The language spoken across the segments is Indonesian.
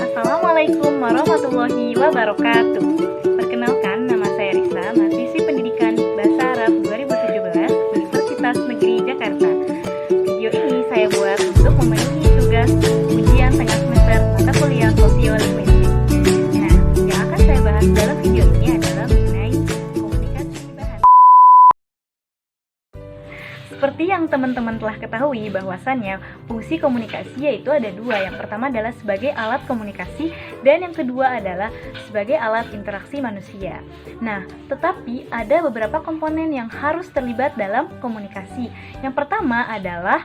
Assalamualaikum warahmatullahi wabarakatuh. Perkenalkan, nama saya Risa, mahasiswi pendidikan Bahasa Arab 2017 Universitas Negeri Jakarta. Video ini saya buat untuk memenuhi tugas ujian tengah semester mata kuliah sosiolinguistik. Nah, yang akan saya bahas dalam video ini adalah mengenai komunikasi bahasa. Seperti yang teman-teman telah ketahui bahwasannya fungsi komunikasi yaitu ada dua. Yang pertama adalah sebagai alat komunikasi dan yang kedua adalah sebagai alat interaksi manusia. Nah, tetapi ada beberapa komponen yang harus terlibat dalam komunikasi. Yang pertama adalah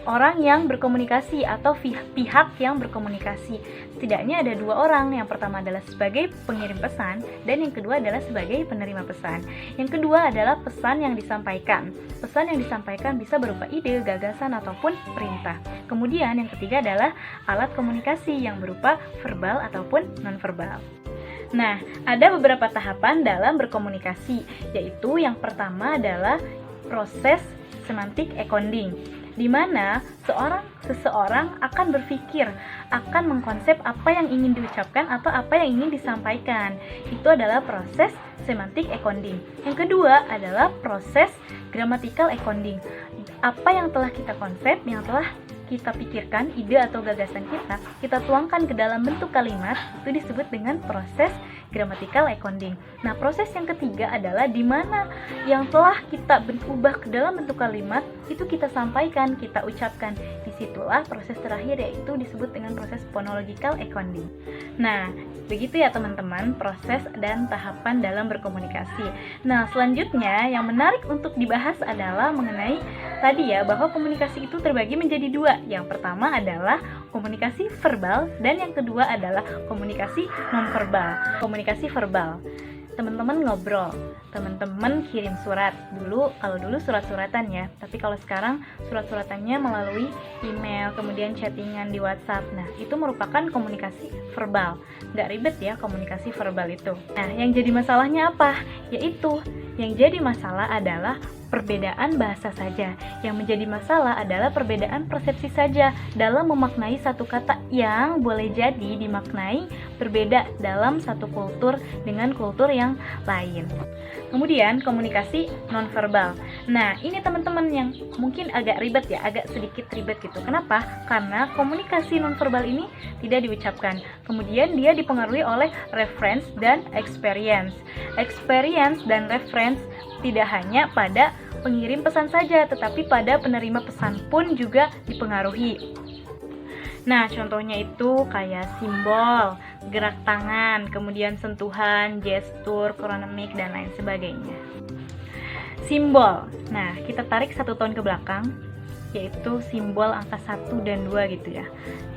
orang yang berkomunikasi atau pihak yang berkomunikasi. Setidaknya ada dua orang. Yang pertama adalah sebagai pengirim pesan dan yang kedua adalah sebagai penerima pesan. Yang kedua adalah pesan yang disampaikan. Pesan yang disampaikan bisa berupa ide, gagasan, ataupun perintah. Kemudian yang ketiga adalah alat komunikasi yang berupa verbal ataupun nonverbal. Nah, ada beberapa tahapan dalam berkomunikasi, yaitu yang pertama adalah proses semantik e-coding, di mana seseorang akan berpikir, akan mengkonsep apa yang ingin diucapkan atau apa yang ingin disampaikan. Itu adalah proses semantik e-coding. Yang kedua adalah proses gramatikal e-coding. Apa yang telah kita konsep, yang telah kita pikirkan, ide atau gagasan kita tuangkan ke dalam bentuk kalimat, itu disebut dengan proses gramatikal e-coding. Nah, proses yang ketiga adalah di mana yang telah kita ubah ke dalam bentuk kalimat, itu kita sampaikan, kita ucapkan. Disitulah proses terakhir, yaitu disebut dengan proses phonological e-coding. Nah, begitu ya teman-teman, proses dan tahapan dalam berkomunikasi. Nah, selanjutnya yang menarik untuk dibahas adalah mengenai tadi ya, bahwa komunikasi itu terbagi menjadi dua. Yang pertama adalah komunikasi verbal dan yang kedua adalah komunikasi nonverbal. Komunikasi verbal, teman-teman ngobrol, teman-teman kirim surat. Kalau dulu surat-suratan ya, tapi kalau sekarang surat-suratannya melalui email, kemudian chattingan di WhatsApp. Nah, itu merupakan komunikasi verbal. Nggak ribet ya komunikasi verbal itu. Nah, yang jadi masalahnya apa? Yaitu, yang jadi masalah adalah perbedaan bahasa saja. Yang menjadi masalah adalah perbedaan persepsi saja dalam memaknai satu kata yang boleh jadi dimaknai berbeda dalam satu kultur dengan kultur yang lain. Kemudian komunikasi nonverbal. Nah, ini teman-teman yang mungkin agak ribet ya, agak sedikit ribet gitu. Kenapa? Karena komunikasi nonverbal ini tidak diucapkan. Kemudian dia dipengaruhi oleh reference dan experience. Experience dan reference tidak hanya pada pengirim pesan saja, tetapi pada penerima pesan pun juga dipengaruhi. Nah, contohnya itu kayak simbol, gerak tangan, kemudian sentuhan, gestur, kronemik, dan lain sebagainya. Simbol. Nah, kita tarik 1 tahun ke belakang, yaitu simbol angka 1 dan 2 gitu ya.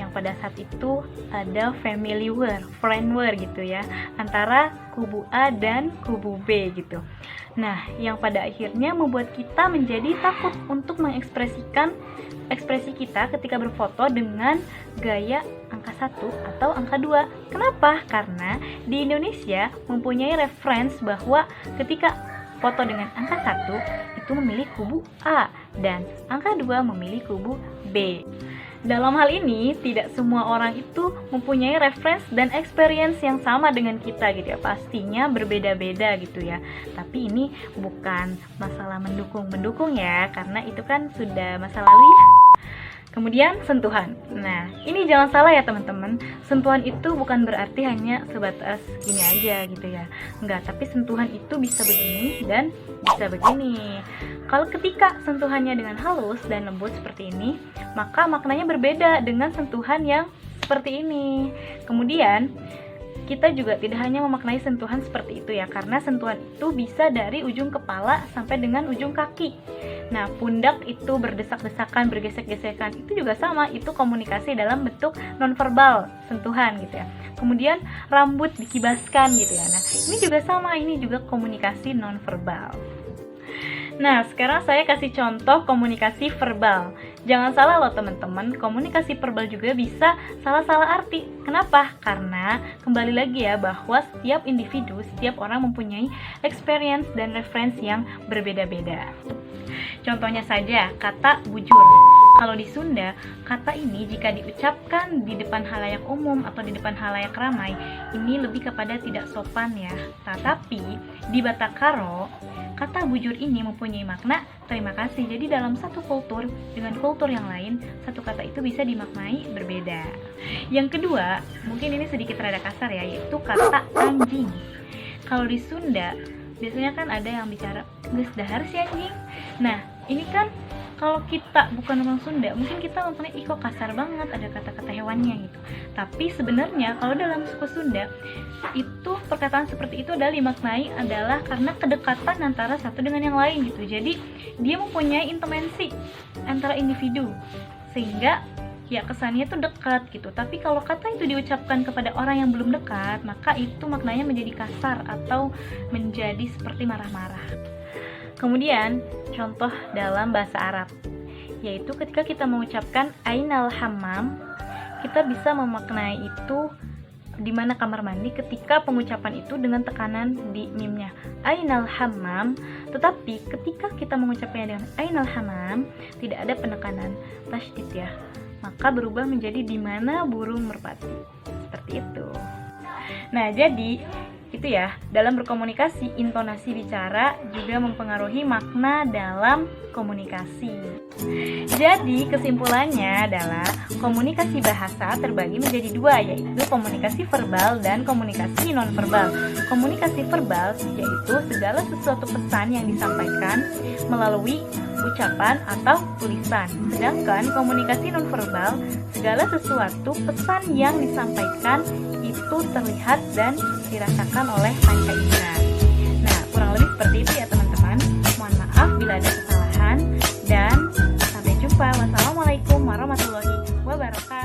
Yang pada saat itu ada family war, friend war gitu ya, antara kubu A dan kubu B gitu. Nah, yang pada akhirnya membuat kita menjadi takut untuk mengekspresikan ekspresi kita ketika berfoto dengan gaya angka 1 atau angka 2. Kenapa? Karena di Indonesia mempunyai reference bahwa ketika foto dengan angka 1 itu memilih kubu A dan angka 2 memilih kubu B. Dalam hal ini, tidak semua orang itu mempunyai reference dan experience yang sama dengan kita gitu ya. Pastinya berbeda-beda gitu ya. Tapi ini bukan masalah mendukung-mendukung ya, karena itu kan sudah masa lalu ya. Kemudian sentuhan. Nah, ini jangan salah ya teman-teman. Sentuhan itu bukan berarti hanya sebatas gini aja gitu ya. Enggak, tapi sentuhan itu bisa begini dan bisa begini. Kalau ketika sentuhannya dengan halus dan lembut seperti ini, maka maknanya berbeda dengan sentuhan yang seperti ini. Kemudian, kita juga tidak hanya memaknai sentuhan seperti itu ya, karena sentuhan itu bisa dari ujung kepala sampai dengan ujung kaki. Nah, pundak itu berdesak-desakan, bergesek-gesekan, itu juga sama, itu komunikasi dalam bentuk nonverbal, sentuhan gitu ya. Kemudian rambut dikibaskan gitu ya. Nah, ini juga sama, ini juga komunikasi nonverbal. Nah, sekarang saya kasih contoh komunikasi verbal. Jangan salah loh teman-teman, komunikasi verbal juga bisa salah-salah arti. Kenapa? Karena kembali lagi ya, bahwa setiap individu, setiap orang mempunyai experience dan reference yang berbeda-beda. Contohnya saja, kata bujur. Kalau di Sunda, kata ini jika diucapkan di depan halayak umum atau di depan halayak ramai, ini lebih kepada tidak sopan ya. Tetapi di Batakaro, kata bujur ini mempunyai makna terima kasih. Jadi dalam satu kultur dengan kultur yang lain, satu kata itu bisa dimaknai berbeda. Yang kedua, mungkin ini sedikit rada kasar ya, yaitu kata anjing. Kalau di Sunda, biasanya kan ada yang bicara, "Geus dahar si anjing." Nah, ini kan kalau kita bukan orang Sunda, mungkin kita mempunyai ih kok kasar banget, ada kata-kata hewannya gitu. Tapi sebenarnya kalau dalam suku Sunda, itu perkataan seperti itu adalah dimaknai adalah karena kedekatan antara satu dengan yang lain gitu. Jadi dia mempunyai intimacy antara individu, sehingga ya kesannya itu dekat gitu. Tapi kalau kata itu diucapkan kepada orang yang belum dekat, maka itu maknanya menjadi kasar atau menjadi seperti marah-marah. Kemudian contoh dalam bahasa Arab, yaitu ketika kita mengucapkan ainal hammam, kita bisa memaknai itu di mana kamar mandi ketika pengucapan itu dengan tekanan di mimnya ainal hammam. Tetapi ketika kita mengucapkannya dengan ainal hammam, tidak ada penekanan tasydid ya, maka berubah menjadi di mana burung merpati. Seperti itu. Nah, jadi itu ya, dalam berkomunikasi, intonasi bicara juga mempengaruhi makna dalam komunikasi. Jadi kesimpulannya adalah komunikasi bahasa terbagi menjadi dua, yaitu komunikasi verbal dan komunikasi nonverbal. Komunikasi verbal yaitu segala sesuatu pesan yang disampaikan melalui ucapan atau tulisan. Sedangkan komunikasi nonverbal, segala sesuatu pesan yang disampaikan itu terlihat dan dirasakan oleh panca indera. Nah, kurang lebih seperti itu ya teman-teman. Mohon maaf bila ada kesalahan dan sampai jumpa. Wassalamualaikum warahmatullahi wabarakatuh.